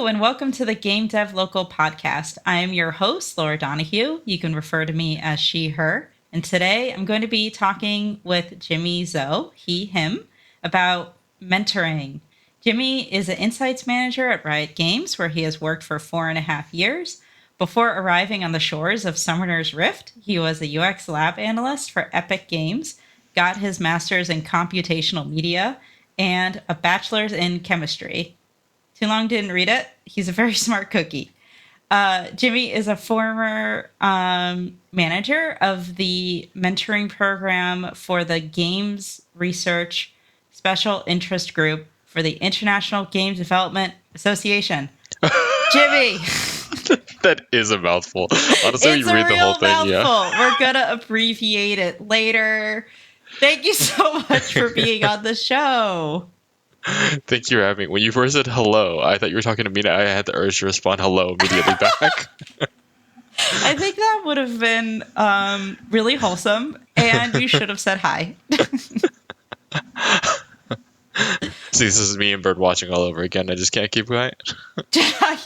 Hello, and welcome to the Game Dev Local podcast. I am your host, Laura Donohue. You can refer to me as she, her. And today I'm going to be talking with Jimmy Zhou, he, him, about mentoring. Jimmy is an insights manager at Riot Games, where he has worked for 4.5 years. Before arriving on the shores of Summoner's Rift, he was a UX lab analyst for Epic Games, got his master's in computational media, and a bachelor's in chemistry. Too long, didn't read it. He's a very smart cookie. Jimmy is a former manager of the mentoring program for the Games Research Special Interest Group for the International Game Development Association. Jimmy! That is a mouthful. Honestly, It's when you a read the whole real thing, yeah. mouthful. We're going to abbreviate it later. Thank you so much for being on the show. Thank you for having me. When you first said hello, I thought you were talking to me, and I had the urge to respond hello immediately back. I think that would have been really wholesome, and you should have said hi. See, this is me and Bird watching all over again. I just can't keep quiet. Yeah.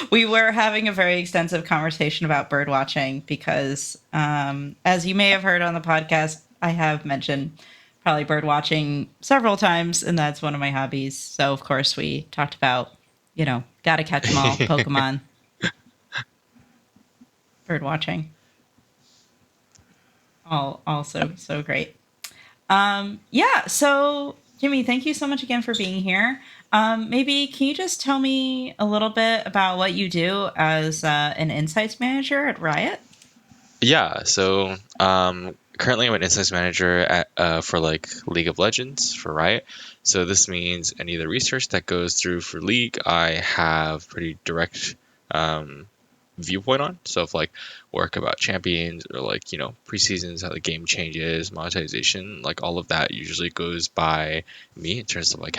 We were having a very extensive conversation about bird watching because, as you may have heard on the podcast, I have mentioned probably bird watching several times, and that's one of my hobbies. So, of course, we talked about, gotta catch them all, Pokemon, bird watching. All also so great. Yeah, so Jimmy, thank you so much again for being here. Maybe can you just tell me a little bit about what you do as an insights manager at Riot? Yeah, so currently I'm an insights manager for like League of Legends for Riot. So this means any of the research that goes through for League, I have pretty direct viewpoint on. So if like work about champions or like, preseasons, how the game changes, monetization, like all of that usually goes by me in terms of like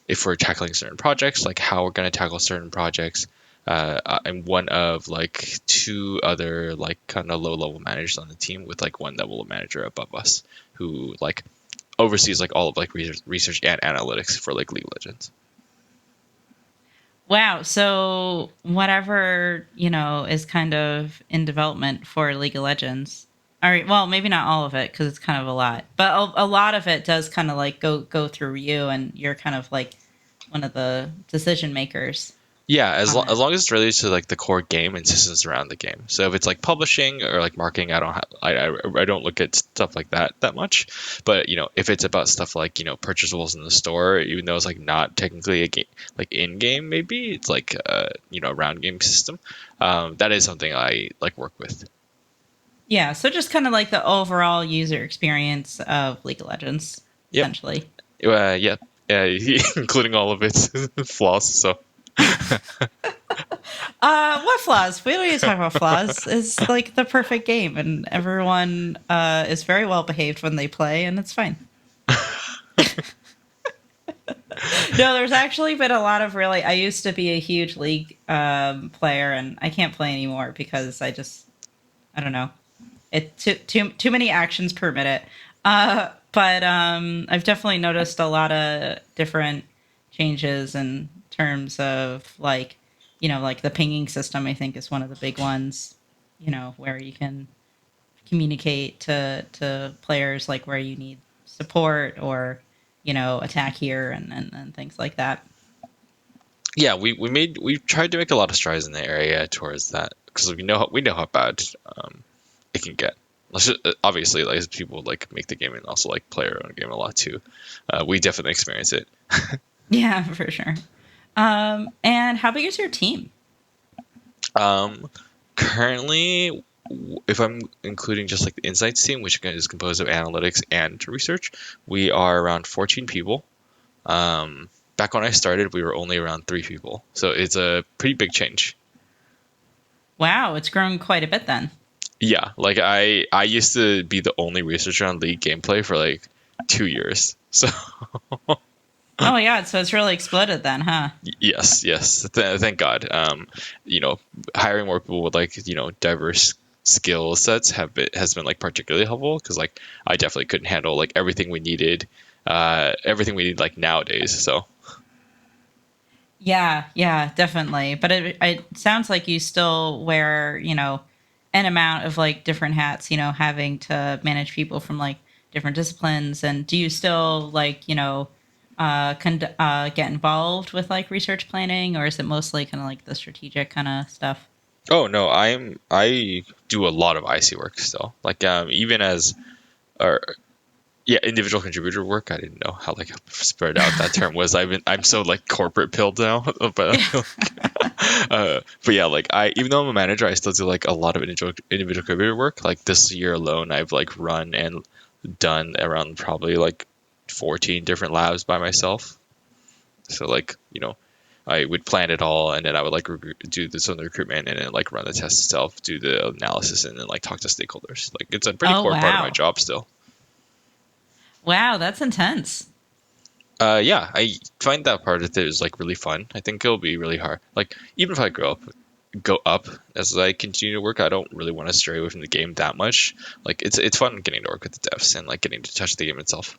if we're tackling certain projects, like how we're going to tackle certain projects. I'm one of like two other like kind of low level managers on the team with like one level manager above us who like oversees like all of like research and analytics for like League of Legends. Wow. So whatever, is kind of in development for League of Legends. All right. Well, maybe not all of it because it's kind of a lot, but a lot of it does kind of like go through you, and you're kind of like one of the decision makers Yeah, as, on lo- it. as long as it's related to like the core game and systems around the game. So if it's like publishing or like marketing, I don't look at stuff like that much. But if it's about stuff like purchasables in the store, even though it's like not technically a game, like in game, maybe it's like around game system. That is something I like work with. Yeah. So just kind of like the overall user experience of League of Legends, Yep. essentially. Yeah. Including all of its flaws. So. What flaws? We don't need to talk about flaws. It's like the perfect game, and everyone is very well behaved when they play, and it's fine. No, there's actually been a lot of really. I used to be a huge League player, and I can't play anymore because I don't know. It too many actions per minute. But I've definitely noticed a lot of different changes in terms of like the pinging system. I think is one of the big ones. Where you can communicate to players like where you need support or attack here and things like that. Yeah, we tried to make a lot of strides in the area towards that because we know how bad it can get. Obviously, like as people like make the game and also like play our own game a lot too. We definitely experience it. Yeah, for sure. And how big is your team? Um, Currently, if I'm including just like the insights team, which is composed of analytics and research, we are around 14 people. Back when I started, we were only around 3 people, so it's a pretty big change. Wow, it's grown quite a bit then. Yeah, like I used to be the only researcher on League gameplay for like 2 years. So Oh yeah, so it's really exploded then, huh? yes, thank God. Hiring more people with like diverse skill sets has been like particularly helpful because like I definitely couldn't handle like everything we needed like nowadays. So Yeah, yeah, definitely. But it sounds like you still wear, an amount of like different hats, having to manage people from like different disciplines. And do you still like, get involved with like research planning, or is it mostly kind of like the strategic kind of stuff? Oh no, I do a lot of IC work still. Like even as or yeah, individual contributor work. I didn't know how like spread out that term was. I'm so like corporate pilled now, but Yeah. but yeah, like I even though I'm a manager, I still do like a lot of individual contributor work. Like this year alone, I've like run and done around probably like 14 different labs by myself. So like I would plan it all, and then I would like do some of the recruitment, and then like run the test itself, do the analysis, and then like talk to stakeholders. Like it's a pretty Oh, core part of my wow. job still. Wow, that's intense. Yeah, I find that part of it is like really fun. I think it'll be really hard. Like even if I go up as I continue to work, I don't really want to stray away from the game that much. Like it's fun getting to work with the devs and like getting to touch the game itself.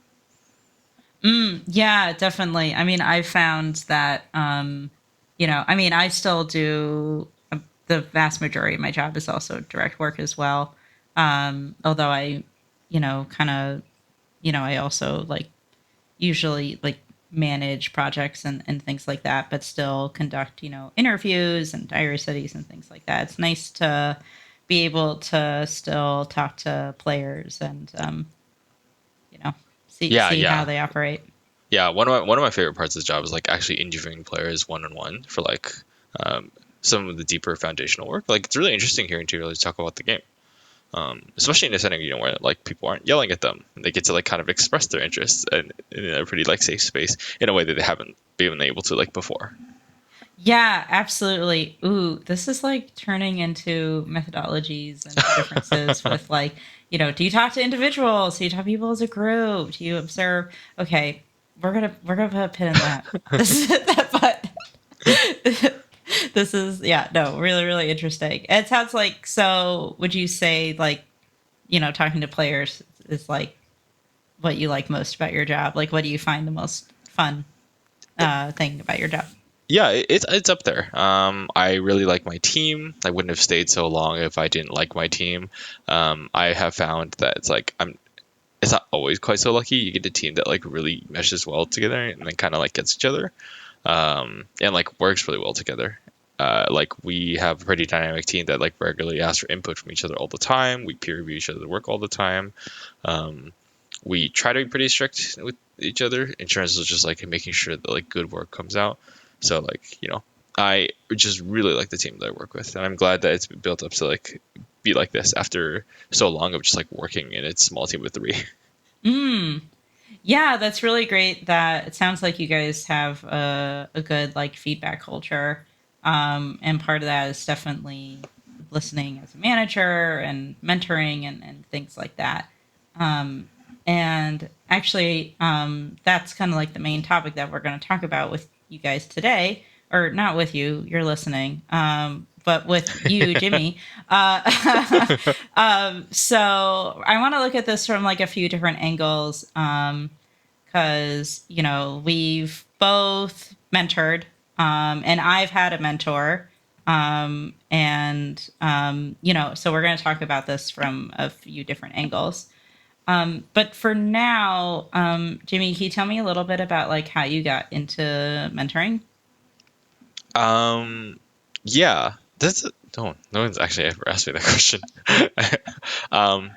Yeah, definitely. I mean, I've found that, I mean, I still do the vast majority of my job is also direct work as well. Although I, kind of, I also like usually like manage projects and things like that, but still conduct, interviews and diary studies and things like that. It's nice to be able to still talk to players and, you know, Yeah, see how yeah, they operate. yeah. One of my favorite parts of the job is like actually interviewing players one on one for like um, some of the deeper foundational work. Like it's really interesting hearing to really talk about the game. Especially in a setting where like people aren't yelling at them, and they get to like kind of express their interests and in a pretty like safe space in a way that they haven't been able to like before. Yeah, absolutely. Ooh, this is like turning into methodologies and differences with like, do you talk to individuals? Do you talk to people as a group? Do you observe? Okay, we're gonna put a pin in that. This is but this is yeah, no, really, really interesting. It sounds like so would you say like, talking to players is like what you like most about your job? Like what do you find the most fun thing about your job? Yeah, it's up there. I really like my team. I wouldn't have stayed so long if I didn't like my team. I have found that it's like it's not always quite so lucky. You get a team that like really meshes well together and then kind of like gets each other, and like works really well together. Like we have a pretty dynamic team that like regularly asks for input from each other all the time. We peer review each other's work all the time. Um, we try to be pretty strict with each other in terms of just like making sure that like good work comes out. So like I just really like the team that I work with, and I'm glad that it's been built up to like be like this after so long of just like working in a small team of three. Mm. Yeah, that's really great. That it sounds like you guys have a good like feedback culture, and part of that is definitely listening as a manager and mentoring and things like that. Um, and actually, that's kind of like the main topic that we're going to talk about with you guys today, or not with you, you're listening, but with you, Jimmy. So I want to look at this from like a few different angles. Because we've both mentored, and I've had a mentor, and so we're going to talk about this from a few different angles. But for now, Jimmy, can you tell me a little bit about like how you got into mentoring? um, yeah, that's no one's actually ever asked me that question. um,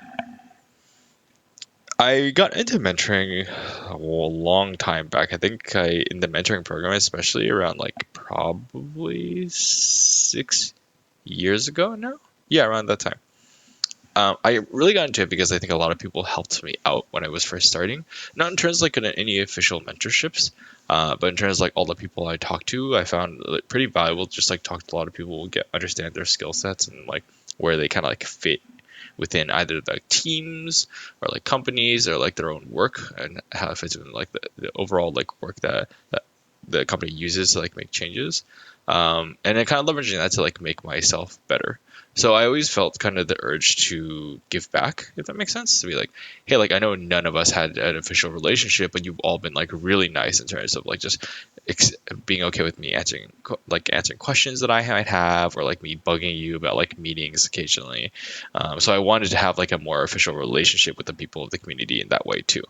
I got into mentoring a long time back. I think in the mentoring program, especially around like probably 6 years ago now. Yeah, around that time. I really got into it because I think a lot of people helped me out when I was first starting. Not in terms of like any official mentorships, but in terms of like all the people I talked to, I found it pretty valuable. Just like talk to a lot of people, get understand their skill sets and like where they kind of like fit within either the teams or like companies or like their own work and how it fits in like the overall like work that the company uses to like make changes, and then kind of leveraging that to like make myself better. So I always felt kind of the urge to give back, if that makes sense. To be like, hey, like I know none of us had an official relationship, but you've all been like really nice in terms of like just being okay with me answering questions that I might have, or like me bugging you about like meetings occasionally. So I wanted to have like a more official relationship with the people of the community in that way too.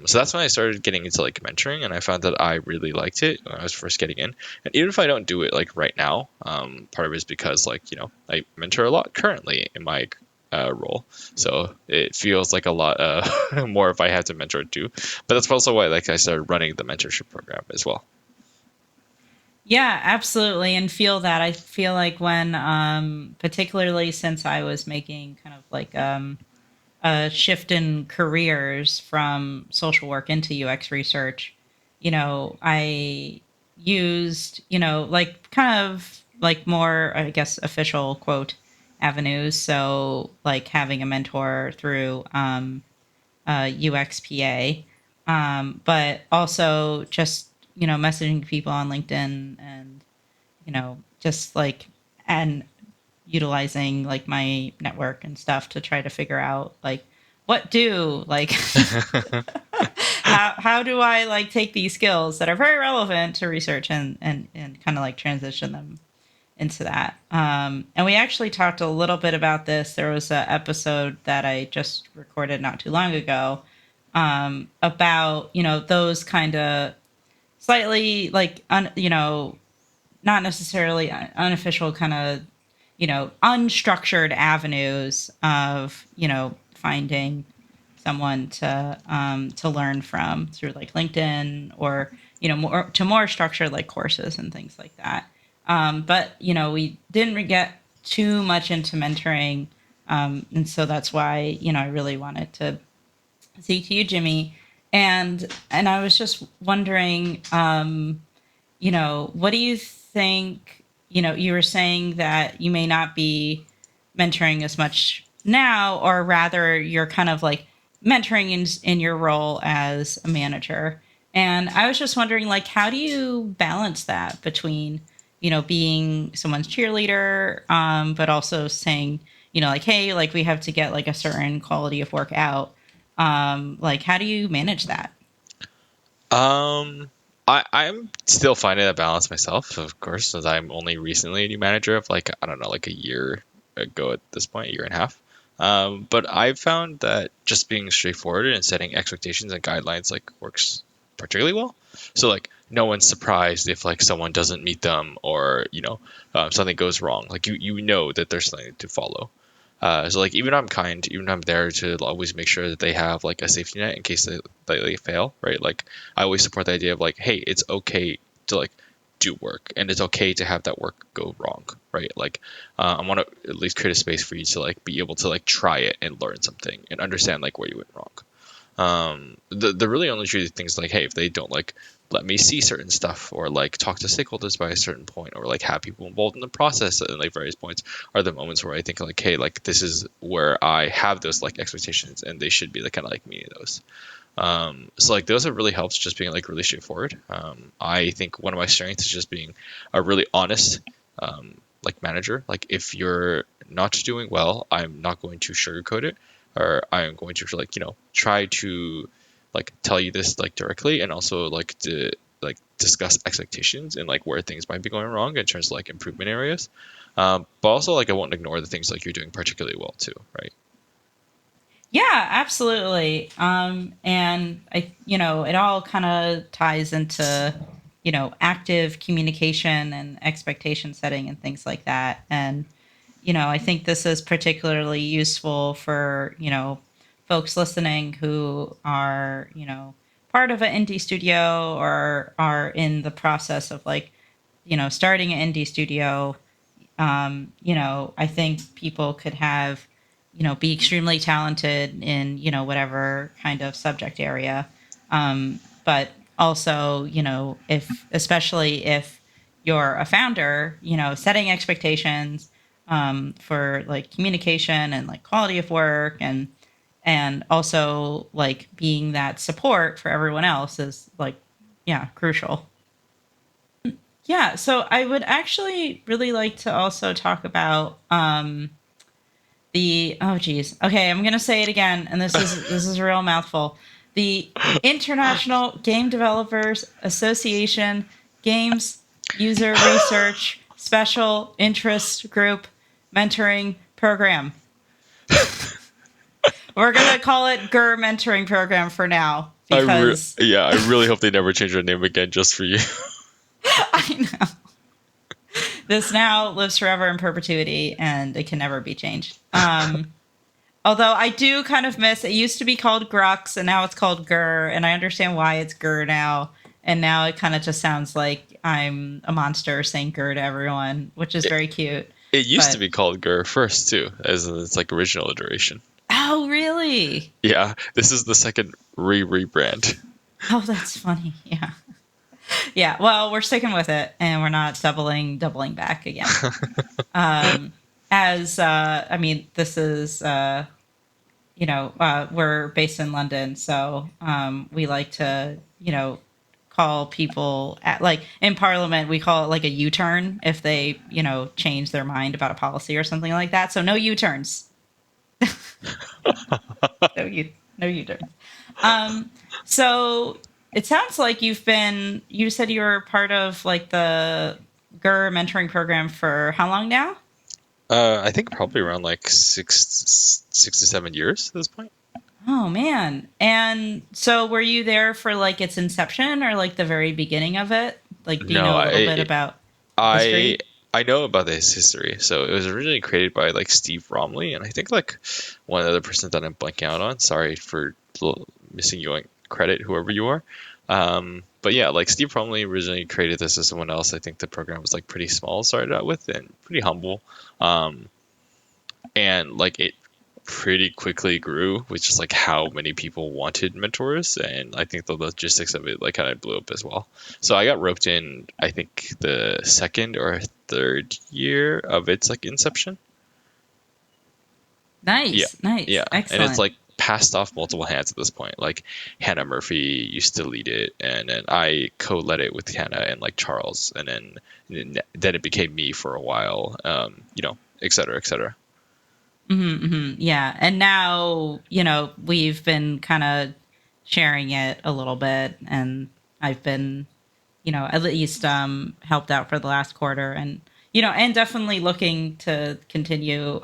So that's when I started getting into like mentoring, and I found that I really liked it when I was first getting in. And even if I don't do it like right now, part of it is because like I mentor a lot currently in my role, so it feels like a lot more if I have to mentor too. But that's also why like I started running the mentorship program as well. Yeah, absolutely. And feel that. I feel like when, particularly since I was making kind of like a shift in careers from social work into UX research, I used, like kind of like more, I guess, official quote avenues. So, like having a mentor through UXPA, but also just, messaging people on LinkedIn and, just like, and utilizing like my network and stuff to try to figure out like what do like how do I like take these skills that are very relevant to research and kind of like transition them into that. And we actually talked a little bit about this. There was an episode that I just recorded not too long ago, about those kind of slightly like not necessarily unofficial kind of unstructured avenues of finding someone to learn from through like LinkedIn or more structured like courses and things like that. But we didn't get too much into mentoring, and so that's why I really wanted to speak to you, Jimmy, and I was just wondering, what do you think? You were saying that you may not be mentoring as much now, or rather, you're kind of like mentoring in your role as a manager. And I was just wondering, like, how do you balance that between, being someone's cheerleader, but also saying, like, hey, like, we have to get like a certain quality of work out. Like, how do you manage that? Um, I'm still finding that balance myself, of course, since I'm only recently a new manager of like I don't know, like a year ago at this point, a year and a half. But I've found that just being straightforward and setting expectations and guidelines like works particularly well. So like no one's surprised if like someone doesn't meet them or something goes wrong. Like you know that there's something to follow. So like even I'm kind, even I'm there to always make sure that they have like a safety net in case they fail, right? Like I always support the idea of like, hey, it's okay to like do work and it's okay to have that work go wrong, right? Like I want to at least create a space for you to like be able to like try it and learn something and understand like where you went wrong. The really only true things like, hey, if they don't like let me see certain stuff or like talk to stakeholders by a certain point or like have people involved in the process at like various points are the moments where I think like, hey, like this is where I have those like expectations and they should be like kind of like meeting those. So like those have really helped just being like really straightforward. I think one of my strengths is just being a really honest like manager. Like if you're not doing well, I'm not going to sugarcoat it, or I'm going to like try to like tell you this like directly, and also like to like discuss expectations and like where things might be going wrong in terms of like improvement areas. But also like I won't ignore the things like you're doing particularly well too, right? Yeah, absolutely. And it all kind of ties into, active communication and expectation setting and things like that. And, I think this is particularly useful for, folks listening who are, part of an indie studio or are in the process of like, starting an indie studio. I think people could have, be extremely talented in, whatever kind of subject area. But also, especially if you're a founder, setting expectations, for like communication and like quality of work and also like being that support for everyone else is like, yeah, crucial. Yeah, so I would actually really like to also talk about the oh geez. Okay, I'm gonna say it again, and this is a real mouthful. The International Game Developers Association Games User Research Special Interest Group Mentoring Program. We're gonna call it GUR Mentoring Program for now because Yeah, I really hope they never change their name again just for you. I know this now lives forever in perpetuity and it can never be changed. Although I do kind of miss it used to be called Grux and now it's called GUR, and I understand why it's GUR now. And now it kind of just sounds like I'm a monster saying GUR to everyone, which is It, very cute. it used to But be called GUR first too, as in its like original iteration. oh, really? Yeah, this is the second rebrand. Oh, that's funny. Yeah. Yeah. Well, we're sticking with it and we're not doubling back again. Um, as I mean, this is we're based in London, so we like to, call people at like in Parliament, we call it like a U-turn if they, change their mind about a policy or something like that. So no U-turns, no U-turns. Um, so it sounds like you said you were part of like the GUR mentoring program for how long now? I think probably around like 6 to 7 years at this point. Oh man. And so were you there for like its inception or like the very beginning of it? Like do you No, know a little bit about the I history? I know about this history. So it was originally created by like Steve Romley, and I think like one other person that I'm blanking out on. Sorry for missing you on credit, whoever you are. But yeah, like Steve Romley originally created this as someone else. I think the program was like pretty small, started out with, and pretty humble. Um, and like it pretty quickly grew with just like how many people wanted mentors, and I think the logistics of it like kind of blew up as well. So I got roped in, I think the second or third year of its like inception. Yeah, Nice. Nice. yeah, and it's Excellent. like passed off multiple hands at this point. Like Hannah Murphy used to lead it, and then I co-led it with Hannah and like Charles, and then it became me for a while. Et cetera, et cetera. Yeah. And now, we've been kind of sharing it a little bit and I've been, at least helped out for the last quarter and and definitely looking to continue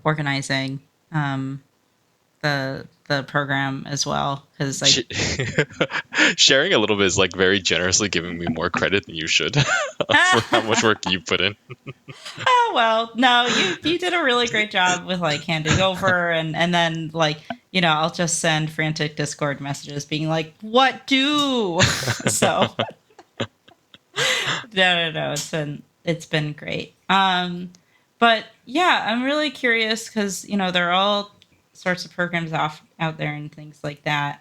organizing um the program as well because I Sharing a little bit is like very generously giving me more credit than you should for how much work you put in. oh well no you did a really great job with like handing over and then like I'll just send frantic Discord messages being like what do so no it's been great but yeah I'm really curious because there are all sorts of programs out there and things like that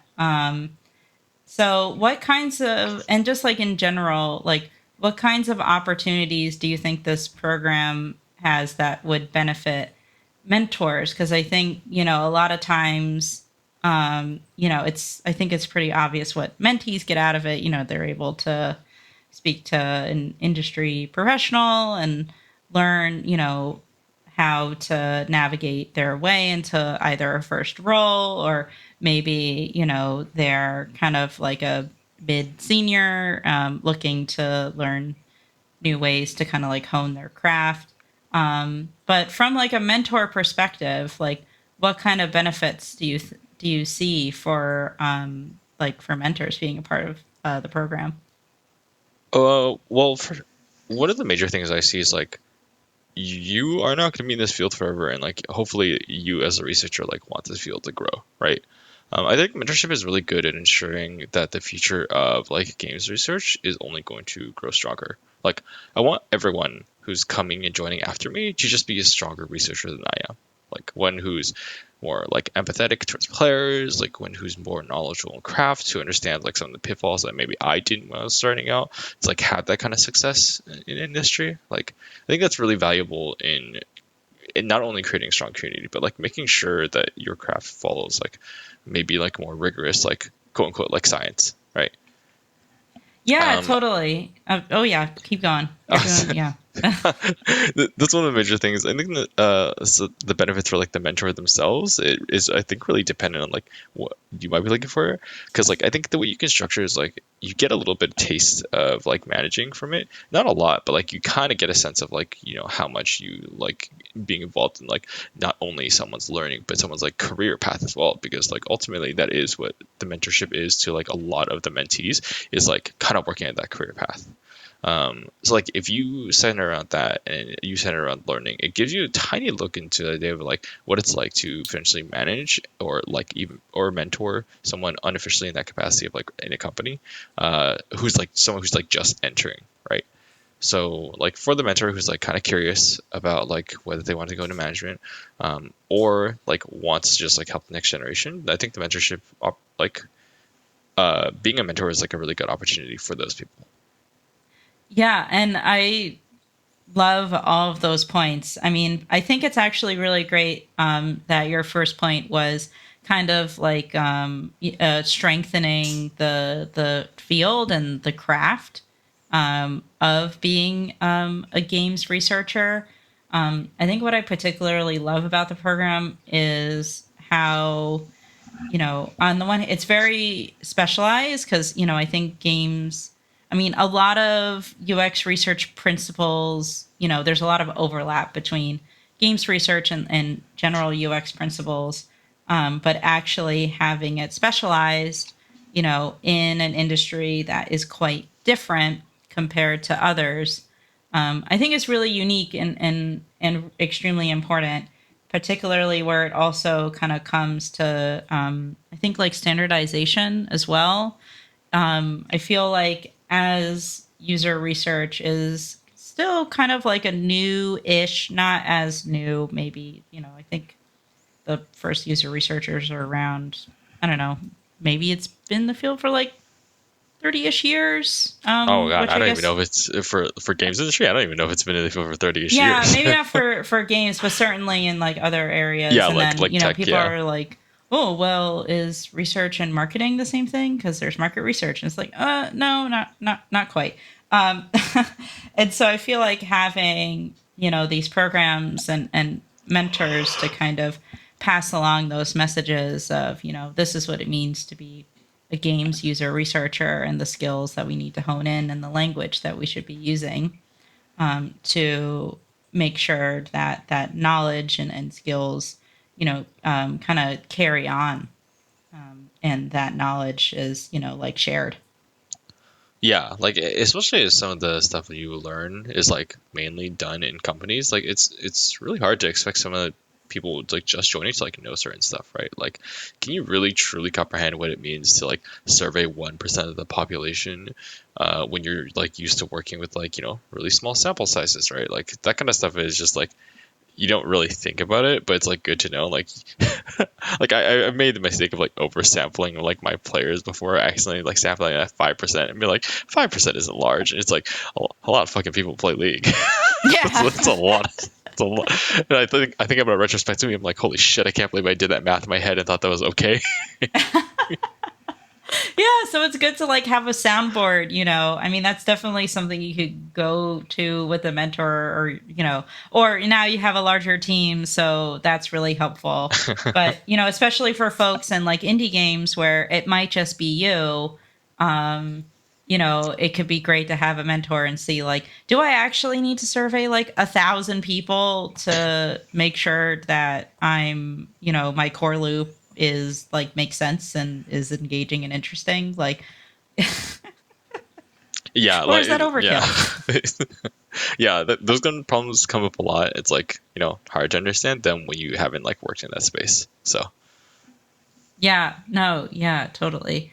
so, what kinds of, and just like in general, like what kinds of opportunities do you think this program has that would benefit mentors? Because I think, a lot of times, I think it's pretty obvious what mentees get out of it. They're able to speak to an industry professional and learn, how to navigate their way into either a first role or maybe they're kind of like a mid senior looking to learn new ways to kind of like hone their craft but from like a mentor perspective like what kind of benefits do you see for like for mentors being a part of the program. Well, for one of the major things I see is like you are not going to be in this field forever, and like hopefully you as a researcher like want this field to grow, right? I think mentorship is really good at ensuring that the future of like games research is only going to grow stronger. Like I want everyone who's coming and joining after me to just be a stronger researcher than I am. Like one who's more like empathetic towards players, like one who's more knowledgeable in craft to understand like some of the pitfalls that maybe I didn't when I was starting out. It's like have that kind of success in industry. Like I think that's really valuable in not only creating a strong community, but like making sure that your craft follows like maybe like more rigorous like quote unquote like science, right? Yeah, totally. Oh yeah, keep going. You're doing yeah. That's one of the major things. I think that so the benefits for like the mentor themselves, it is I think really dependent on like what you might be looking for. Because like I think the way you can structure is like you get a little bit of taste of like managing from it, not a lot, but like you kind of get a sense of like how much you like being involved in like not only someone's learning but someone's like career path as well. Because like ultimately that is what the mentorship is to like a lot of the mentees, is like kind of working at that career path. So like if you center around that and you center around learning, it gives you a tiny look into the idea of like what it's like to potentially manage or like even or mentor someone unofficially in that capacity of like in a company, who's like someone who's like just entering, right? So like for the mentor who's like kind of curious about like whether they want to go into management, or like wants to just like help the next generation, I think the mentorship like being a mentor is like a really good opportunity for those people. Yeah, and I love all of those points. I mean, I think it's actually really great that your first point was kind of like strengthening the field and the craft of being a games researcher. I think what I particularly love about the program is how, on the one, it's very specialized because, I think games, I mean, a lot of UX research principles, there's a lot of overlap between games research and general UX principles. But actually having it specialized, in an industry that is quite different compared to others, I think is really unique and extremely important, particularly where it also kind of comes to, I think, like standardization as well. I feel like as user research is still kind of like a new ish, not as new, maybe, I think the first user researchers are around, I don't know, maybe it's been in the field for like 30-ish years, Oh God, which I I don't even guess, know if it's for games industry. I don't even know if it's been in the field for 30ish yeah, years. maybe not for games, but certainly in like other Yeah, areas. And then, like tech. people Yeah, are like, oh, well, is research and marketing the same thing? Because there's market research. And it's like, no, not quite. Um, and so I feel like having, these programs and mentors to kind of pass along those messages of, this is what it means to be a games user researcher and the skills that we need to hone in and the language that we should be using to make sure that that knowledge and skills, kind of carry on, and that knowledge is, like shared. yeah. Like especially as some of the stuff that you learn is like mainly done in companies. Like it's really hard to expect some of the people like just joining to like know certain stuff, right? Like, can you really truly comprehend what it means to like survey 1% of the population when you're like used to working with like really small sample sizes, right? Like that kind of stuff is just like you don't really think about it, but it's like good to know. Like, like I made the mistake of like oversampling like my players before, accidentally like sampling at 5% and be like 5% isn't large, and it's like a lot of fucking people play League. Yeah. That's a lot. It's a lot. And I think about retrospectively, I'm like, holy shit, I can't believe I did that math in my head and thought that was okay. Yeah, so it's good to like have a soundboard, I mean, that's definitely something you could go to with a mentor, or, or now you have a larger team, so that's really helpful. But, especially for folks in like indie games where it might just be you, um, it could be great to have a mentor and see like, do I actually need to survey like 1,000 people to make sure that I'm, my core loop is like makes sense and is engaging and interesting, like, Yeah, or is that yeah. overkill? Yeah, those kind of problems come up a lot. It's like hard to understand them when you haven't like worked in that space. So Yeah, no, yeah, totally.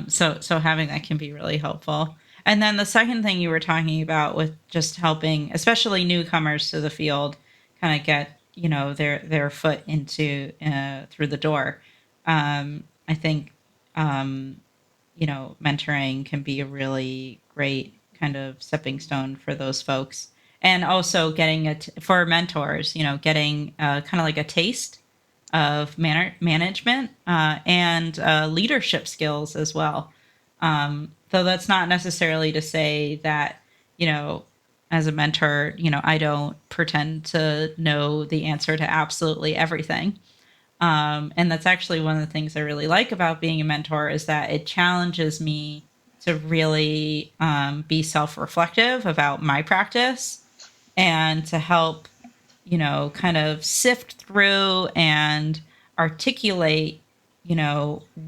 So having that can be really helpful. And then the second thing you were talking about with just helping, especially newcomers to the field, kind of get their foot into through the door. I think mentoring can be a really great kind of stepping stone for those folks. And also getting it for mentors, getting kind of like a taste of management and leadership skills as well. Though that's not necessarily to say that, you know, as a mentor, I don't pretend to know the answer to absolutely everything. And that's actually one of the things I really like about being a mentor is that it challenges me to really be self-reflective about my practice and to help, kind of sift through and articulate,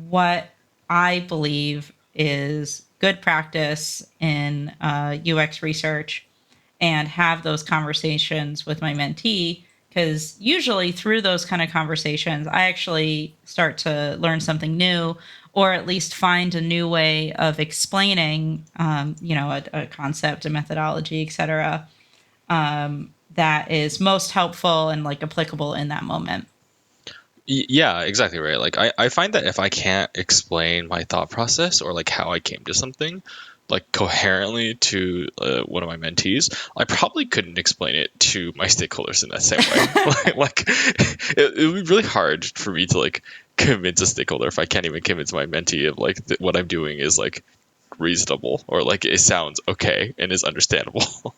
what I believe is good practice in UX research and have those conversations with my mentee. Because usually through those kind of conversations, I actually start to learn something new or at least find a new way of explaining, a concept, a methodology, etc., that is most helpful and like applicable in that moment. Yeah, exactly right. Like I find that if I can't explain my thought process or like how I came to something like coherently to one of my mentees, I probably couldn't explain it to my stakeholders in that same way. Like it would be really hard for me to like convince a stakeholder if I can't even convince my mentee of like what I'm doing is like reasonable or like it sounds okay and is understandable.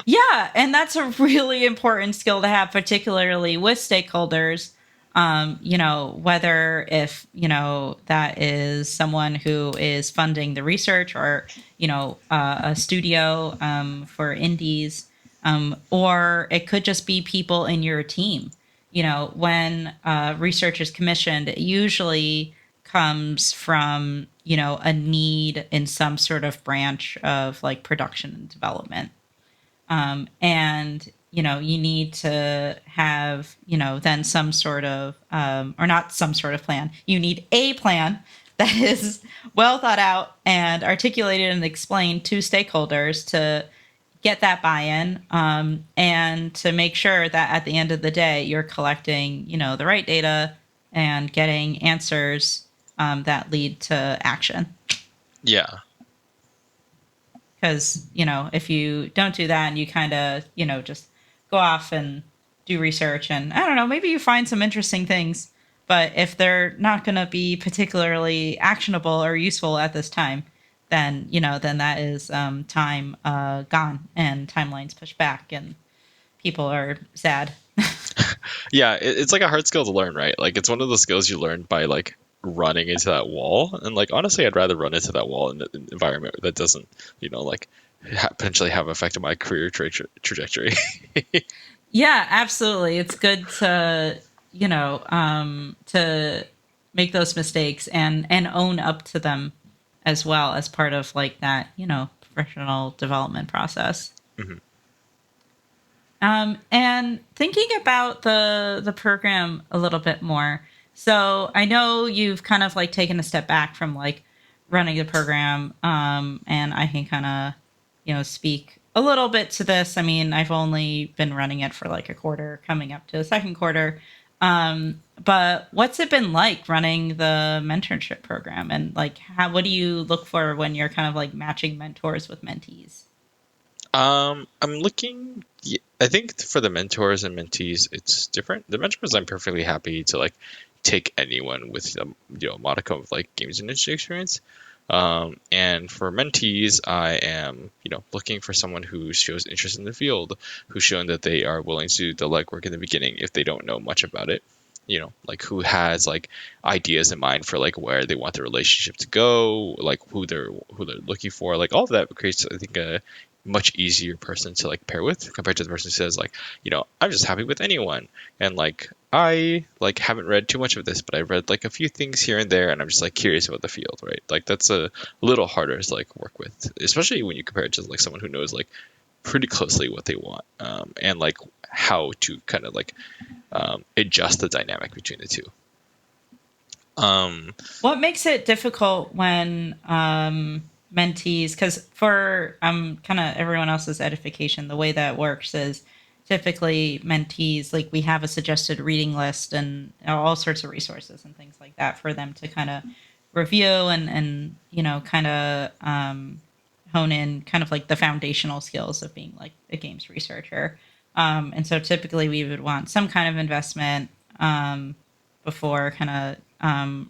Yeah, and that's a really important skill to have, particularly with stakeholders. Whether if, that is someone who is funding the research or, a studio for indies, or it could just be people in your team. When research is commissioned, it usually comes from, a need in some sort of branch of like production and development, and you need to have then some sort of or not some sort of plan, you need a plan that is well thought out and articulated and explained to stakeholders to get that buy-in, and to make sure that at the end of the day you're collecting the right data and getting answers that lead to action. Yeah. Because if you don't do that and you kind of just go off and do research and I don't know, maybe you find some interesting things, but if they're not going to be particularly actionable or useful at this time, then then that is time gone and timelines pushed back and people are sad. Yeah, it's like a hard skill to learn, right? Like it's one of the skills you learn by like running into that wall. And like honestly, I'd rather run into that wall in an environment that doesn't, like potentially have affected my career trajectory. Yeah, absolutely. It's good to, to make those mistakes and own up to them as well as part of like that, professional development process. Mhm. And thinking about the program a little bit more. So I know you've kind of like taken a step back from like running the program, and I can kind of speak a little bit to this. I mean, I've only been running it for like a quarter, coming up to the second quarter. But what's it been like running the mentorship program, and like what do you look for when you're kind of like matching mentors with mentees? I'm looking. I think for the mentors and mentees, it's different. The mentors, I'm perfectly happy to like take anyone with a modicum of like games industry experience. And for mentees, I am looking for someone who shows interest in the field, who's shown that they are willing to do the legwork in the beginning if they don't know much about it. Like who has like ideas in mind for like where they want the relationship to go, like who they're looking for, like all of that creates, I think, a much easier person to like pair with compared to the person who says like, I'm just happy with anyone, and like I like haven't read too much of this, but I read like a few things here and there, and I'm just like curious about the field, right? Like that's a little harder to like work with, especially when you compare it to like someone who knows like pretty closely what they want, and like how to kind of like adjust the dynamic between the two. Um, What makes it difficult when mentees, because for kind of everyone else's edification, the way that works is typically mentees, like we have a suggested reading list and all sorts of resources and things like that for them to kind of review and kind of hone in kind of like the foundational skills of being like a games researcher. And so typically we would want some kind of investment, before kind of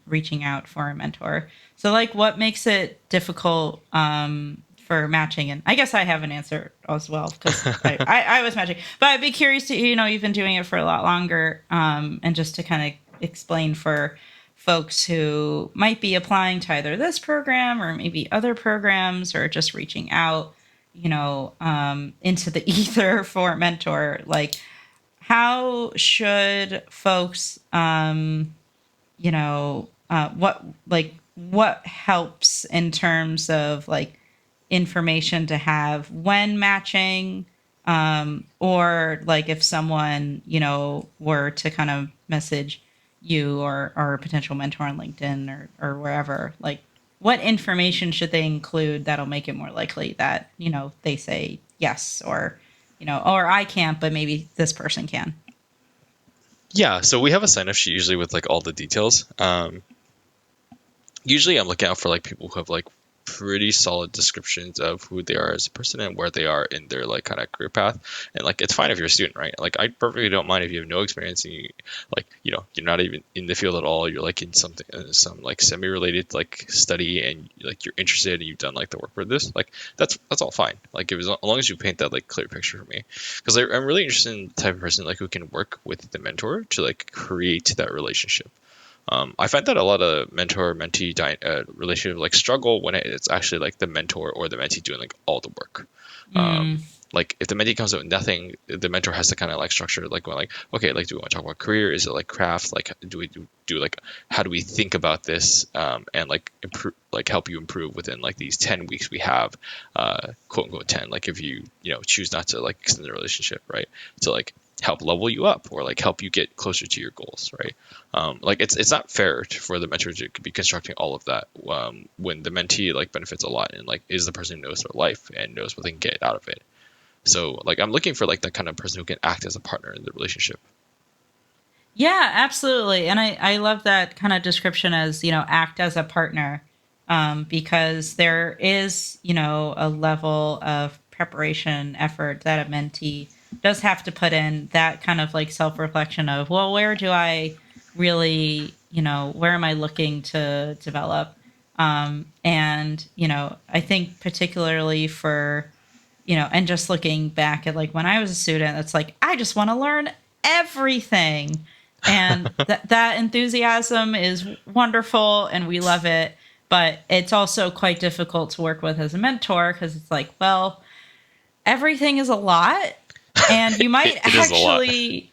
reaching out for a mentor. So, like, what makes it difficult for matching? And I guess I have an answer as well because I was matching. But I'd be curious to, you've been doing it for a lot longer, and just to kind of explain for folks who might be applying to either this program or maybe other programs or just reaching out, into the ether for a mentor. Like, how should folks what helps in terms of like information to have when matching, or like if someone were to kind of message you or a potential mentor on LinkedIn or wherever, like what information should they include that'll make it more likely that they say yes, or I can't but maybe this person can. Yeah, so we have a sign up sheet usually with like all the details. Usually I'm looking out for like people who have like pretty solid descriptions of who they are as a person and where they are in their like kind of career path. And like it's fine if you're a student, right? Like I perfectly don't mind if you have no experience and you like you're not even in the field at all. You're like in something some like semi-related like study and like you're interested and you've done like the work for this. Like that's all fine. Like as long as you paint that like clear picture for me, because I'm really interested in the type of person like who can work with the mentor to like create that relationship. I find that a lot of mentor-mentee relationship like struggle when it's actually like the mentor or the mentee doing like all the work. Um, Mm, like if the mentee comes up with nothing, the mentor has to kind of like structure like going like, okay, like do we want to talk about career? Is it like craft? Like do we do like how do we think about this and like improve like help you improve within like these 10 weeks we have, quote unquote 10. Like if you choose not to like extend the relationship, right? To like help level you up or like help you get closer to your goals, right? Like it's not fair for the mentor to be constructing all of that when the mentee like benefits a lot and like is the person who knows their life and knows what they can get out of it. So like I'm looking for like that kind of person who can act as a partner in the relationship. yeah, absolutely. And I love that kind of description as, act as a partner, because there is, a level of preparation effort that a mentee does have to put in, that kind of like self reflection of, well, where do I really, where am I looking to develop? And, I think particularly for, and just looking back at like when I was a student, it's like, I just want to learn everything. And that enthusiasm is wonderful and we love it. But it's also quite difficult to work with as a mentor because it's like, well, everything is a lot. And you might It is a lot. actually,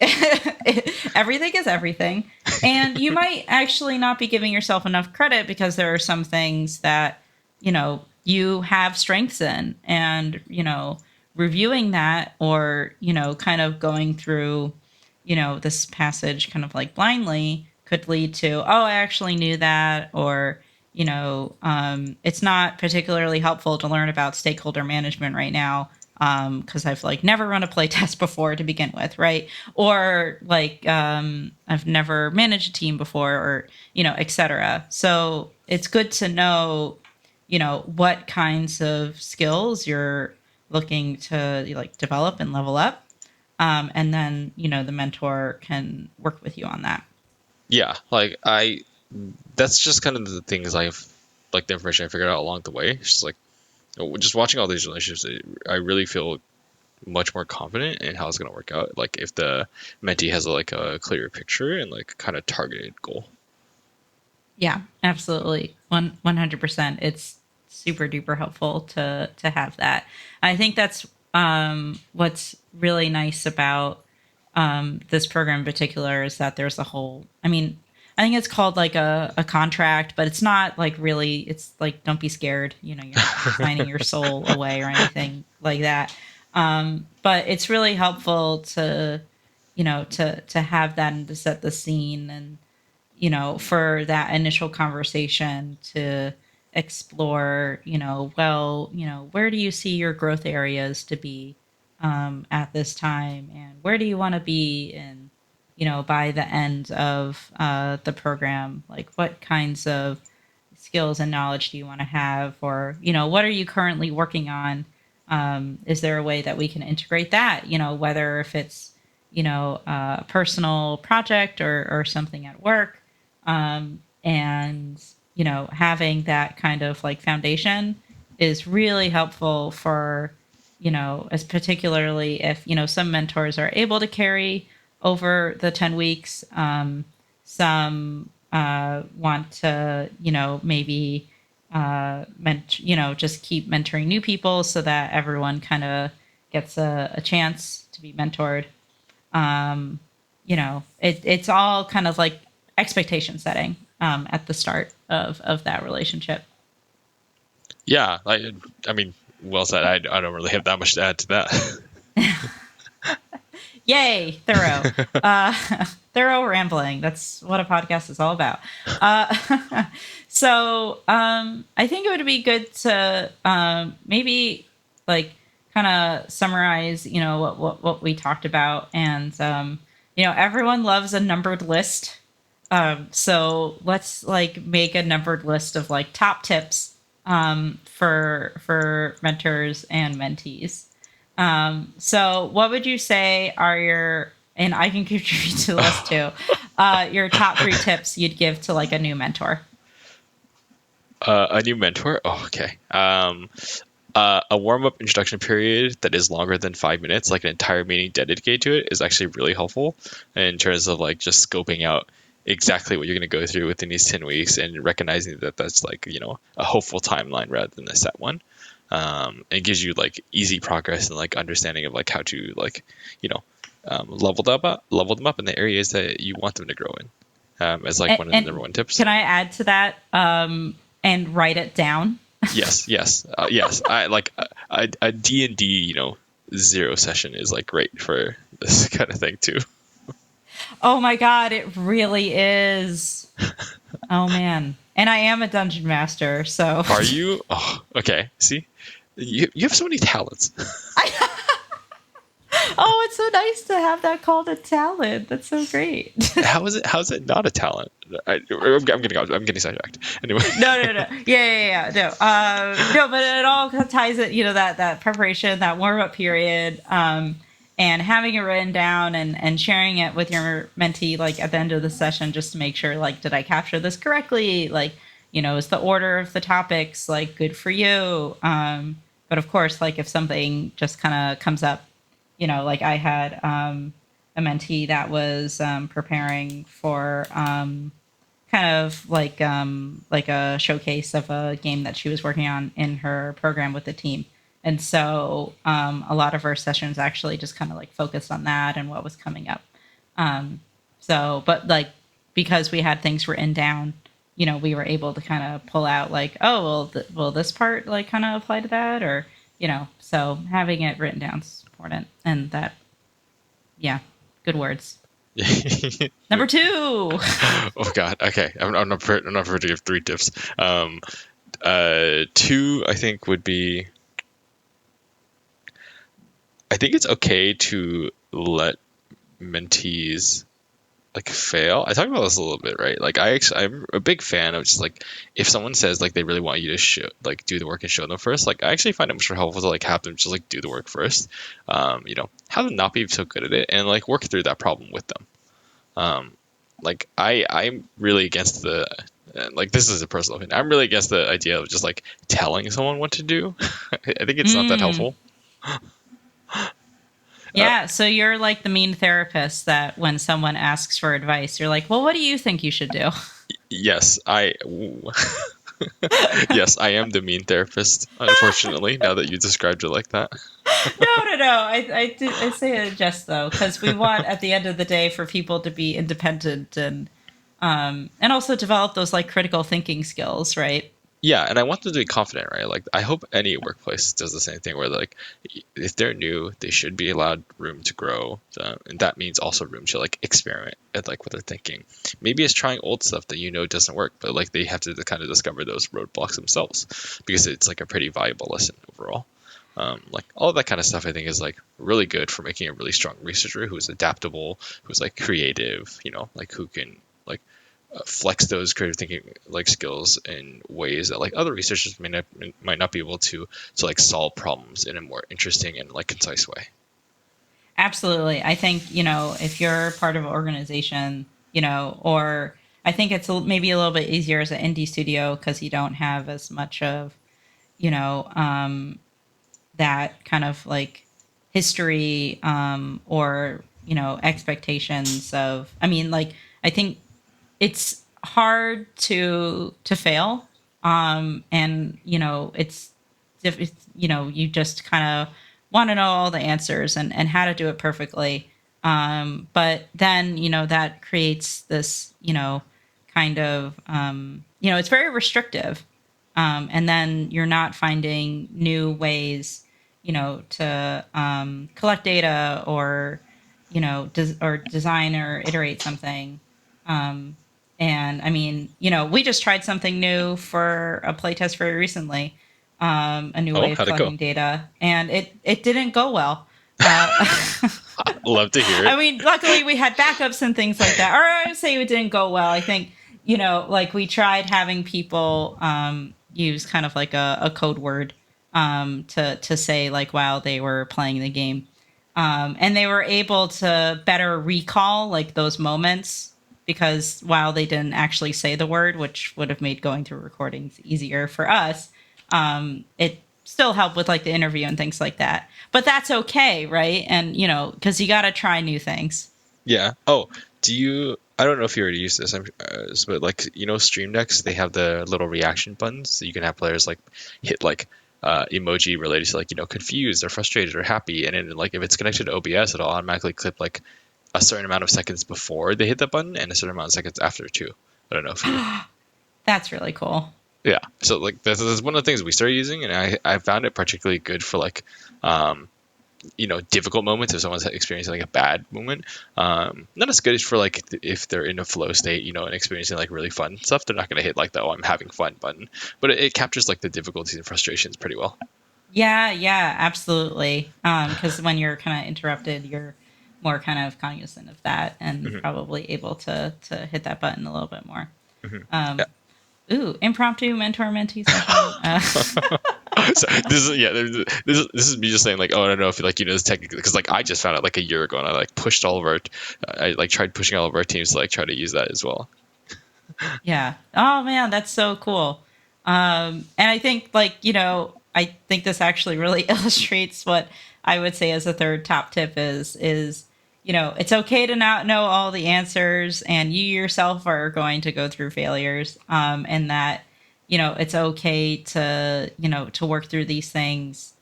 everything is everything. And you might actually not be giving yourself enough credit because there are some things that, you have strengths in. And, reviewing that or, kind of going through, this passage kind of like blindly could lead to, oh, I actually knew that. Or, it's not particularly helpful to learn about stakeholder management right now because I've like never run a play test before to begin with, right? Or like I've never managed a team before, or etc. So it's good to know, what kinds of skills you're looking to like develop and level up, and then the mentor can work with you on that. Yeah, like I that's just kind of the things I've like the information I figured out along the way. It's just like just watching all these relationships, I really feel much more confident in how it's going to work out. Like if the mentee has like a clearer picture and like kind of targeted goal. Yeah, absolutely. 100%. It's super duper helpful to have that. I think that's what's really nice about this program in particular is that there's a whole, I mean, I think it's called like a contract, but it's not like really, it's like, don't be scared. You're not like signing your soul away or anything like that. But it's really helpful to, to have that and to set the scene and, for that initial conversation to explore, well, where do you see your growth areas to be at this time? And where do you want to be in, by the end of the program? Like, what kinds of skills and knowledge do you want to have? Or, what are you currently working on? Is there a way that we can integrate that, whether if it's, a personal project or something at work? And, having that kind of like foundation is really helpful for, as particularly if, some mentors are able to carry over the 10 weeks. Some want to, maybe just keep mentoring new people so that everyone kind of gets a chance to be mentored. um, it's all kind of like expectation setting at the start of that relationship. Yeah, I mean, well said. I don't really have that much to add to that. Yay, thorough. Uh, thorough rambling. That's what a podcast is all about. I think it would be good to maybe like kind of summarize, what we talked about. And, everyone loves a numbered list. So let's like make a numbered list of like top tips for mentors and mentees. So what would you say are your, and I can contribute to the list too, your top three tips you'd give to like a new mentor? A new mentor? Oh, okay. A warm up introduction period that is longer than 5 minutes, like an entire meeting dedicated to it, is actually really helpful in terms of like just scoping out exactly what you're going to go through within these 10 weeks and recognizing that that's like, a hopeful timeline rather than a set one. It gives you like easy progress and like understanding of like how to like, you know, level them up in the areas that you want them to grow in. As like one of the number And one tips. can I add to that and write it down? Yes. I like a D&D, zero session is like great for this kind of thing too. Oh my God, it really is. Oh man. And I am a dungeon master, so Are you? Oh, okay. See, you have so many talents. oh, it's so nice to have that called a talent. That's so great. How is it not a talent? I'm getting sidetracked. Anyway. No. Yeah. No, but it all ties it, that preparation, that warm up period, and having it written down and sharing it with your mentee, like at the end of the session, just to make sure, like, did I capture this correctly? Like, is the order of the topics like good for you? But of course, like if something just kind of comes up, like I had a mentee that was preparing for kind of like a showcase of a game that she was working on in her program with the team. And so a lot of our sessions actually just kind of like focused on that and what was coming up. Um, but like because we had things written down, we were able to kind of pull out like, oh, well, will this part like kind of apply to that, or so having it written down is important. And that, yeah, good words. Number two. Oh God. Okay. I'm not prepared to give three tips. Two I think would be. I think it's okay to let mentees like fail. I talked about this a little bit, right? Like I'm a big fan of just like if someone says like they really want you to show like do the work and show them first, like I actually find it much more helpful to like have them just like do the work first. Have them not be so good at it and like work through that problem with them. Um, like I'm really against the like this is a personal opinion. I'm really against the idea of just like telling someone what to do. I think it's not that Mm. helpful. Uh, Yeah, so you're like the mean therapist that when someone asks for advice, you're like, "Well, what do you think you should do?" yes, yes, I am the mean therapist. Unfortunately, now that you described it like that. No. I say it just though because we want at the end of the day for people to be independent and also develop those like critical thinking skills, right? Yeah, and I want them to be confident, right? Like I hope any workplace does the same thing where like if they're new, they should be allowed room to grow, and that means also room to like experiment at like what they're thinking. Maybe it's trying old stuff that doesn't work, but like they have to kind of discover those roadblocks themselves because it's like a pretty valuable lesson overall. Like all of that kind of stuff, I think is like really good for making a really strong researcher who's adaptable, who's like creative, like who can like flex those creative thinking like skills in ways that like other researchers might not be able to like solve problems in a more interesting and like concise way. Absolutely. I think, if you're part of an organization, or I think it's maybe a little bit easier as an indie studio because you don't have as much of, you know, that kind of like history or, expectations of, I mean, like, I think it's hard to fail and you just kind of want to know all the answers and how to do it perfectly but then that creates this kind of it's very restrictive and then you're not finding new ways to collect data or or design or iterate something um, and I mean, we just tried something new for a playtest very recently, a new Oh, way of how'd it go? collecting data, and it didn't go well. Uh, Love to hear I it. mean, luckily we had backups and things like that. Or I would say it didn't go well. I think, like we tried having people use kind of like a code word to say like while they were playing the game. And they were able to better recall like those moments because while they didn't actually say the word, which would have made going through recordings easier for us, it still helped with like the interview and things like that. But that's okay, right? And because you got to try new things. Yeah. Oh, do you? I don't know if you already use this, but like Stream Decks, they have the little reaction buttons, so you can have players like hit like emoji related to like confused or frustrated or happy, and then like if it's connected to OBS, it'll automatically clip like a certain amount of seconds before they hit the button and a certain amount of seconds after too. I don't know if you. That's really cool. Yeah. So like this is one of the things we started using, and I found it particularly good for like um difficult moments if someone's experiencing like a bad moment. Not as good as for like if they're in a flow state, and experiencing like really fun stuff. They're not going to hit like the "oh, I'm having fun" button, but it captures like the difficulties and frustrations pretty well. Yeah, yeah, absolutely. Because when you're kind of interrupted, you're more kind of cognizant of that and Hmm. probably able to hit that button a little bit more. Hmm. Yeah. Um, ooh, impromptu mentor mentee session. So this is yeah. This is me just saying like, oh, I don't know if like this technically because like I just found out like a year ago and I like pushed all of our I like tried pushing all of our teams to like try to use that as well. Yeah. Oh man, that's so cool. And I think I think this actually really illustrates what I would say as a third top tip is it's okay to not know all the answers and you yourself are going to go through failures. And that, it's okay to work through these things,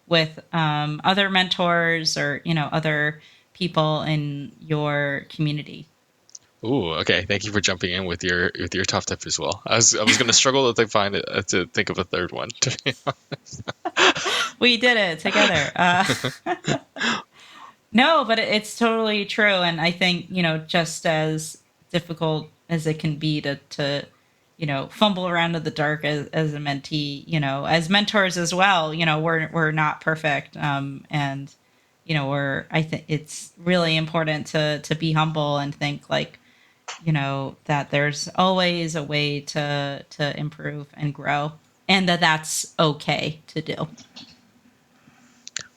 with other mentors or, other people in your community. Ooh, okay. Thank you for jumping in with your top tip as well. I was gonna struggle to find it to think of a third one. To be We did it together. No, but it's totally true, and I think just as difficult as it can be to fumble around in the dark as a mentee, as mentors as well. We're not perfect, and we're I think it's really important to be humble and think like that there's always a way to improve and grow, and that's okay to do.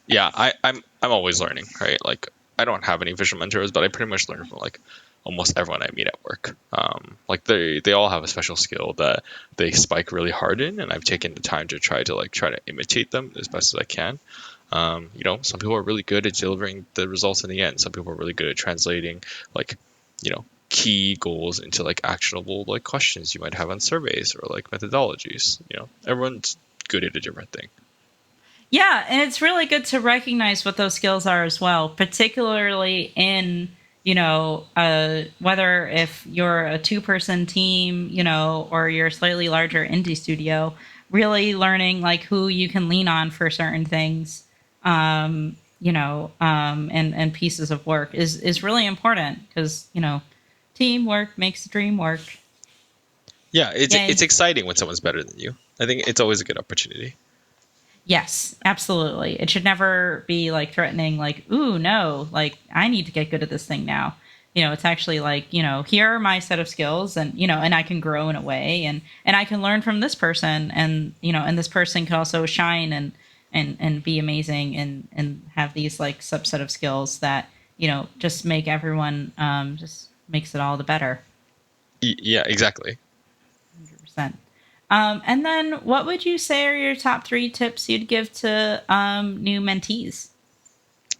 Yeah, I'm always learning, right? Like I don't have any visual mentors, but I pretty much learn from like almost everyone I meet at work. Like they all have a special skill that they spike really hard in, and I've taken the time to try to imitate them as best as I can. Some people are really good at delivering the results in the end. Some people are really good at translating like, key goals into like actionable like questions you might have on surveys or like methodologies. Everyone's good at a different thing. Yeah, and it's really good to recognize what those skills are as well, particularly in, whether if you're a two-person team, or you're a slightly larger indie studio, really learning like who you can lean on for certain things, and pieces of work is really important because, teamwork makes the dream work. Yeah, it's Yay. exciting when someone's better than you. I think it's always a good opportunity. Yes, absolutely. It should never be like threatening, like, ooh, no, like I need to get good at this thing now. It's actually like, here are my set of skills and, and I can grow in a way and I can learn from this person and, and this person can also shine and be amazing and have these like subset of skills that, just make everyone just makes it all the better. Yeah, exactly. 100%. And then what would you say are your top three tips you'd give to new mentees?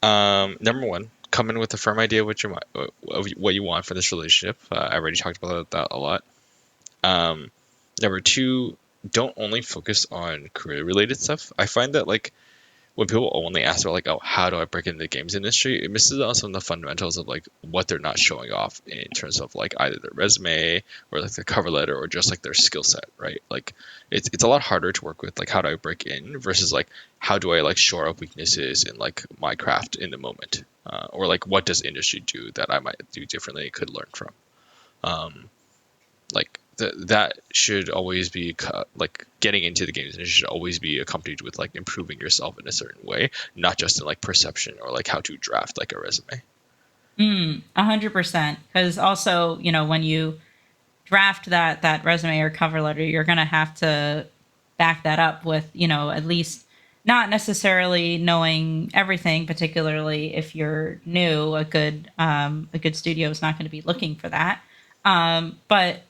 Number one, come in with a firm idea of what you want for this relationship. I already talked about that a lot. Um, Number two, don't only focus on career related stuff. I find that like when people only ask about like, oh, how do I break into the games industry, it misses on some of the fundamentals of like what they're not showing off in terms of like either their resume or like the cover letter or just like their skill set, right? Like it's a lot harder to work with like how do I break in versus like how do I like shore up weaknesses in like my craft in the moment, or like what does industry do that I might do differently could learn from. Um, that should always be like getting into the games and it should always be accompanied with like improving yourself in a certain way, not just in like perception or like how to draft like a resume. 100%. Because also, when you draft that resume or cover letter, you're going to have to back that up with, at least not necessarily knowing everything, particularly if you're new. A good studio is not going to be looking for that. But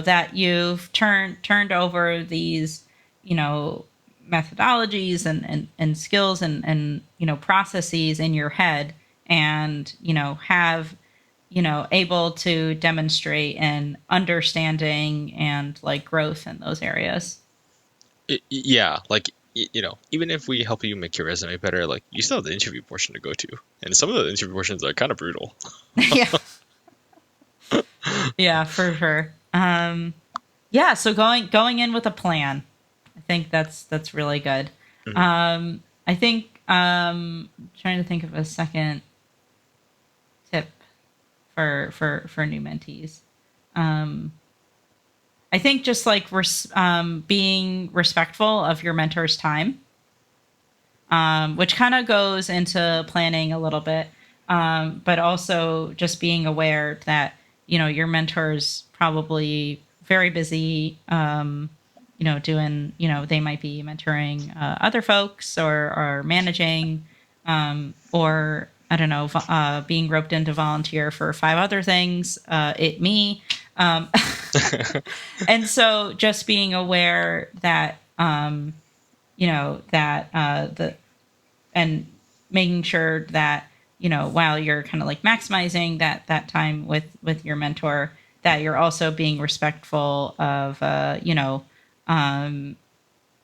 that you've turned over these, you know, methodologies and skills and processes in your head, and have able to demonstrate an understanding and like growth in those areas. Yeah, like even if we help you make your resume better, like you still have the interview portion to go to, and some of the interview portions are kind of brutal. Yeah, yeah, for sure. Yeah, so going in with a plan, I think that's really good. Mhm. I think trying to think of a second tip for new mentees. Um, I think just like being respectful of your mentor's time, which kind of goes into planning a little bit, but also just being aware that your mentor's probably very busy. Doing they might be mentoring other folks or managing, or I don't know, being roped in to volunteer for five other things. It me. Um, and so just being aware that that the and making sure that while you're kind of like maximizing that time with your mentor, that you're also being respectful of um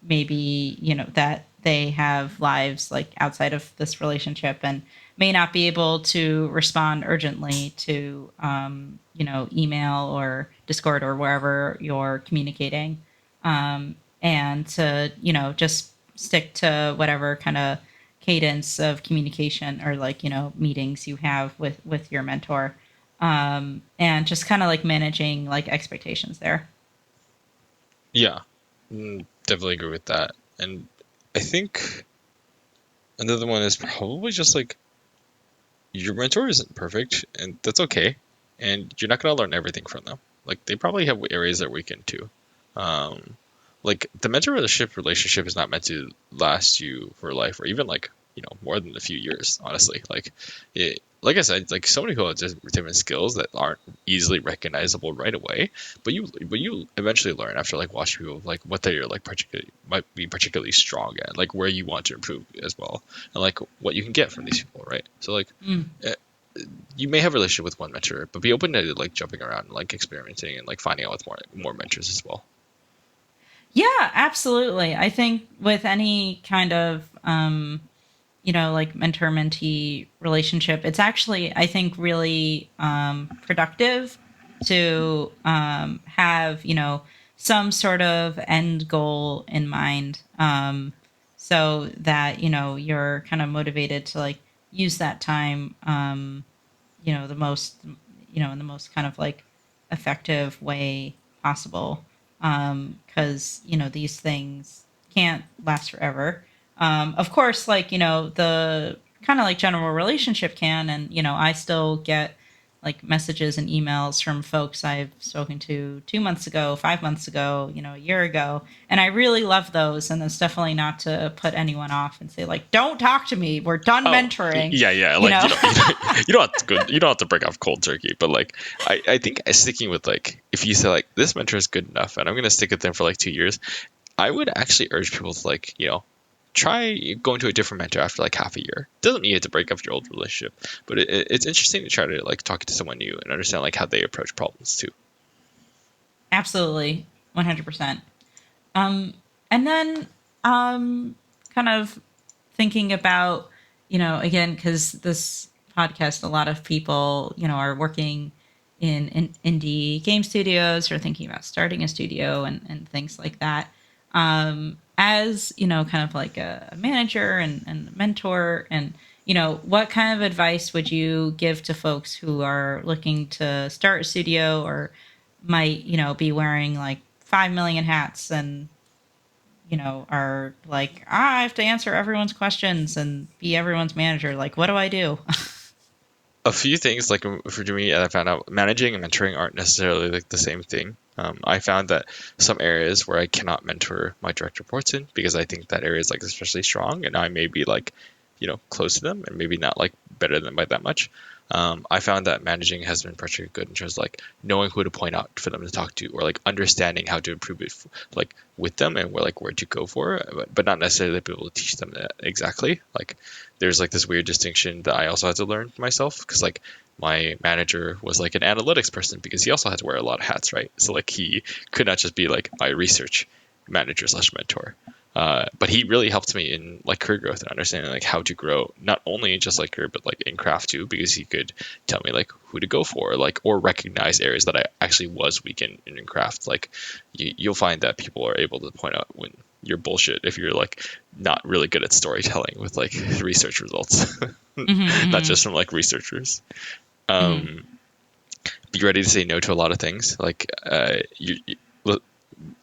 maybe that they have lives like outside of this relationship and may not be able to respond urgently to email or Discord or wherever you're communicating, and to just stick to whatever kind of cadence of communication or like meetings you have with your mentor, and just kind of like managing like expectations there. Yeah, definitely agree with that. And I think another one is probably just like your mentor isn't perfect, and that's okay. And you're not gonna learn everything from them. Like they probably have areas they're weak in too. Um, like the mentor relationship is not meant to last you for life, or even like more than a few years. Honestly, like I said, like so many people have just different skills that aren't easily recognizable right away. But you eventually learn after like watching people like what they're like particularly might be particularly strong at, like where you want to improve as well, and like what you can get from these people, right? So like Mm. eh, you may have a relationship with one mentor, but be open to like jumping around and like experimenting and like finding out with more mentors as well. Yeah, absolutely. I think with any kind of like mentor mentee relationship, it's actually I think really productive to have some sort of end goal in mind, so that you're kind of motivated to like use that time, the most in the most kind of like effective way possible, because these things can't last forever. Of course, like the kind of like general relationship can, and I still get like messages and emails from folks I've spoken to 2 months ago, 5 months ago, a year ago. And I really love those. And it's definitely not to put anyone off and say, like, don't talk to me. We're done Oh, mentoring, yeah, yeah. you Like know? you don't have to go, you don't have to break off cold turkey, but like I think sticking with like if you say like this mentor is good enough and I'm gonna stick with them for like 2 years, I would actually urge people to like try going to a different mentor after like half a year. Doesn't mean you have to break up your old relationship, but it's interesting to try to like talk to someone new and understand like how they approach problems too. Absolutely. 100%. Um, and then kind of thinking about, again, because this podcast, a lot of people, are working in indie game studios or thinking about starting a studio and things like that. As, kind of like a manager and mentor, and, what kind of advice would you give to folks who are looking to start a studio or might, be wearing like 5 million hats and are like, I have to answer everyone's questions and be everyone's manager. Like, what do I do? A few things like for me, I found out managing and mentoring aren't necessarily like the same thing. I found that some areas where I cannot mentor my direct reports in because I think that area is like especially strong, and I may be like, close to them and maybe not like better than them by that much. I found that managing has been particularly good in terms of like knowing who to point out for them to talk to, or like understanding how to improve it, like with them and where to go for, but not necessarily be able to teach them that exactly. Like there's like this weird distinction that I also had to learn for myself because like my manager was like an analytics person because he also had to wear a lot of hats, right? So like he could not just be like my research manager slash mentor. But he really helped me in like career growth and understanding like how to grow not only just like career but like in craft too, because he could tell me like who to go for, like or recognize areas that I actually was weak in craft. Like you'll find that people are able to point out when you're bullshit if you're like not really good at storytelling with like research results, not Mm-hmm, just from like researchers. mm-hmm. Um, be ready to say no to a lot of things. Like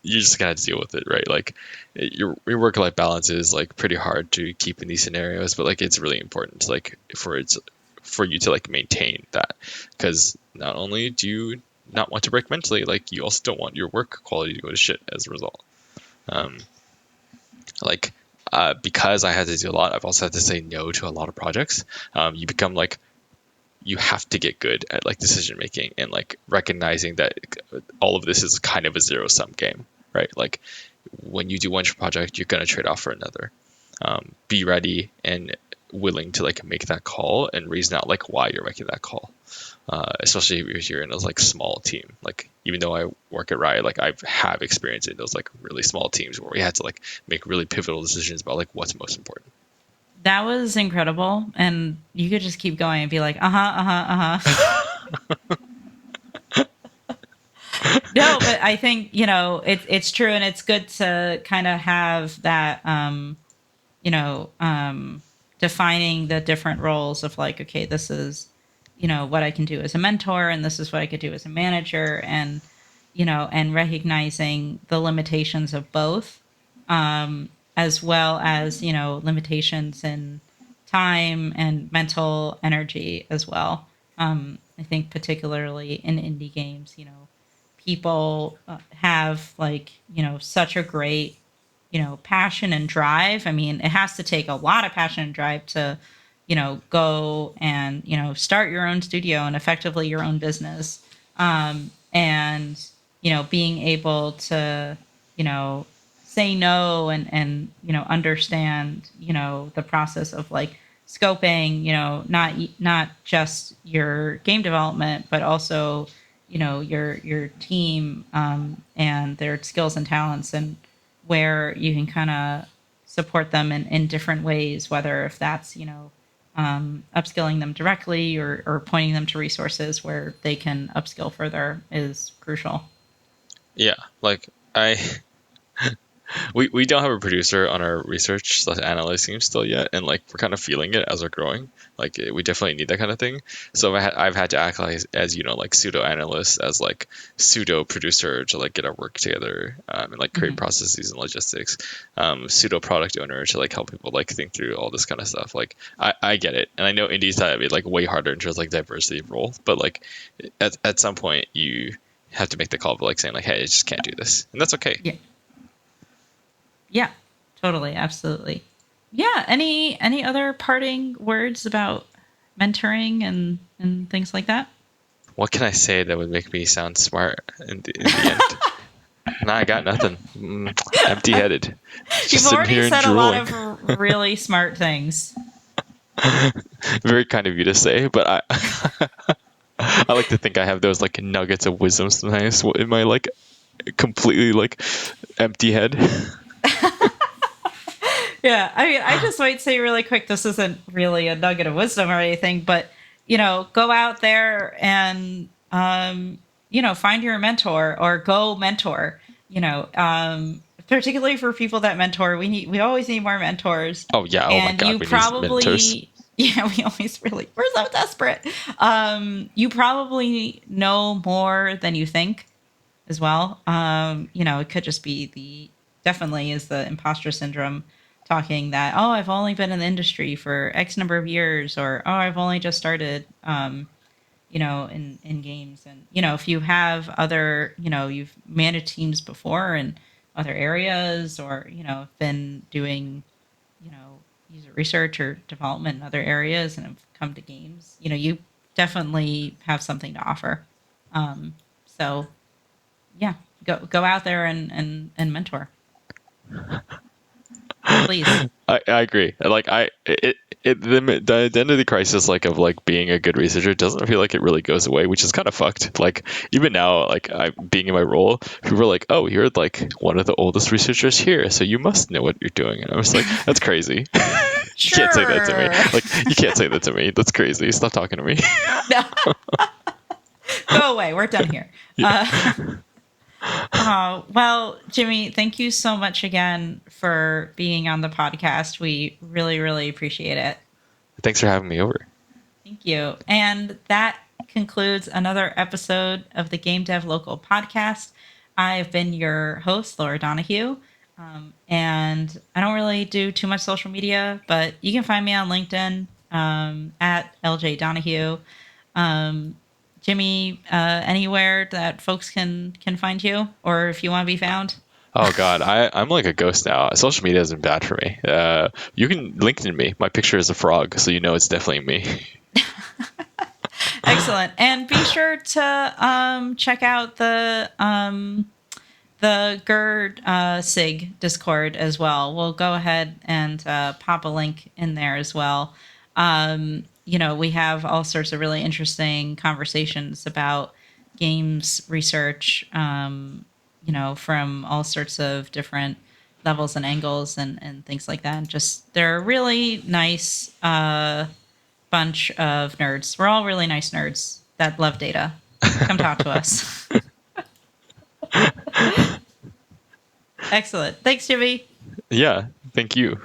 you just gotta deal with it, right? Like your work life balance is like pretty hard to keep in these scenarios, but like it's really important to, like for you to like maintain that because not only do you not want to break mentally, like you also don't want your work quality to go to shit as a result. Um, like because I had to do a lot, I've also had to say no to a lot of projects. You become like you have to get good at like decision making and like recognizing that all of this is kind of a zero sum game, right? Like when you do one project, you're gonna trade off for another. Be ready and willing to like make that call and reason out like why you're making that call. Especially if you're in a like small team. Like even though I work at Riot, like I have experience in those like really small teams where we had to like make really pivotal decisions about like what's most important. That was incredible. And you could just keep going and be like, uh huh, uh huh, uh huh. No, but I think, it's true. And it's good to kind of have that, you know, um, defining the different roles of like, okay, this is, what I can do as a mentor, and this is what I could do as a manager, and, and recognizing the limitations of both, as well as, limitations in time and mental energy as well. I think particularly in indie games, people have like, such a great passion and drive. I mean, it has to take a lot of passion and drive to, go and, start your own studio and effectively your own business. And, being able to, you know, say no and, understand, the process of like scoping, not just your game development, but also, your team and their skills and talents and where you can kind of support them in different ways, whether if that's, upskilling them directly or pointing them to resources where they can upskill further is crucial. Yeah, like I we don't have a producer on our research slash analyst team still yet, and like we're kind of feeling it as we're growing. Like we definitely need that kind of thing. So I've had to act like as like pseudo analyst, as like pseudo producer to like get our work together, and like create Mhm. processes and logistics. Pseudo product owner to like help people like think through all this kind of stuff. Like I get it, and I know indies have it like way harder in terms of like diversity of role, but like at some point you have to make the call of like saying like, hey, I just can't do this, and that's okay. Yeah. Yeah. Totally. Absolutely. Yeah. Any other parting words about mentoring and things like that? What can I say that would make me sound smart in the end? Nah, I got nothing. Empty-headed. You've Just sitting already here and said a lot drooling. of really smart things. Very kind of you to say, but I like to think I have those like nuggets of wisdom sometimes in my like completely like empty head. Yeah, I mean, I just might say really quick, this isn't really a nugget of wisdom or anything, but go out there and find your mentor or go mentor. Particularly for people that mentor, we always need more mentors, Oh yeah, oh my and god, you we need mentors. probably yeah, we always really we're so desperate. You probably know more than you think as well. It could just be definitely is the imposter syndrome talking that, oh, I've only been in the industry for X number of years, or oh, I've only just started, in games. And, if you have other, you've managed teams before in other areas, or, been doing, user research or development in other areas and have come to games, you definitely have something to offer. So yeah, go out there and mentor, please. I agree. Like the identity crisis like of like being a good researcher doesn't feel like it really goes away, which is kind of fucked. Like even now, like I being in my role, people are like, "Oh, you're like one of the oldest researchers here, so you must know what you're doing." And I was like, "That's crazy. You can't say that to me. Sure. Like you can't say that to me. That's crazy. Stop talking to me." No, go away, we're done here. Yeah. Well, Jimmy, thank you so much again for being on the podcast. We really really appreciate it. Thanks for having me over. Thank you. And that concludes another episode of the Game Dev Local podcast. I've been your host, Laura Donohue. And I don't really do too much social media, but you can find me on LinkedIn at LJ Donahue. Um, Jimmy, anywhere that folks can find you, or if you want to be found. Oh God, I'm like a ghost now. Social media isn't bad for me. You can LinkedIn me. My picture is a frog, so you know it's definitely me. Excellent. And be sure to check out the GERD SIG Discord as well. We'll go ahead and pop a link in there as well. We have all sorts of really interesting conversations about games research, from all sorts of different levels and angles and things like that. And just they're a really nice bunch of nerds. We're all really nice nerds that love data. Come talk to us. Excellent. Thanks, Jimmy. Yeah, thank you.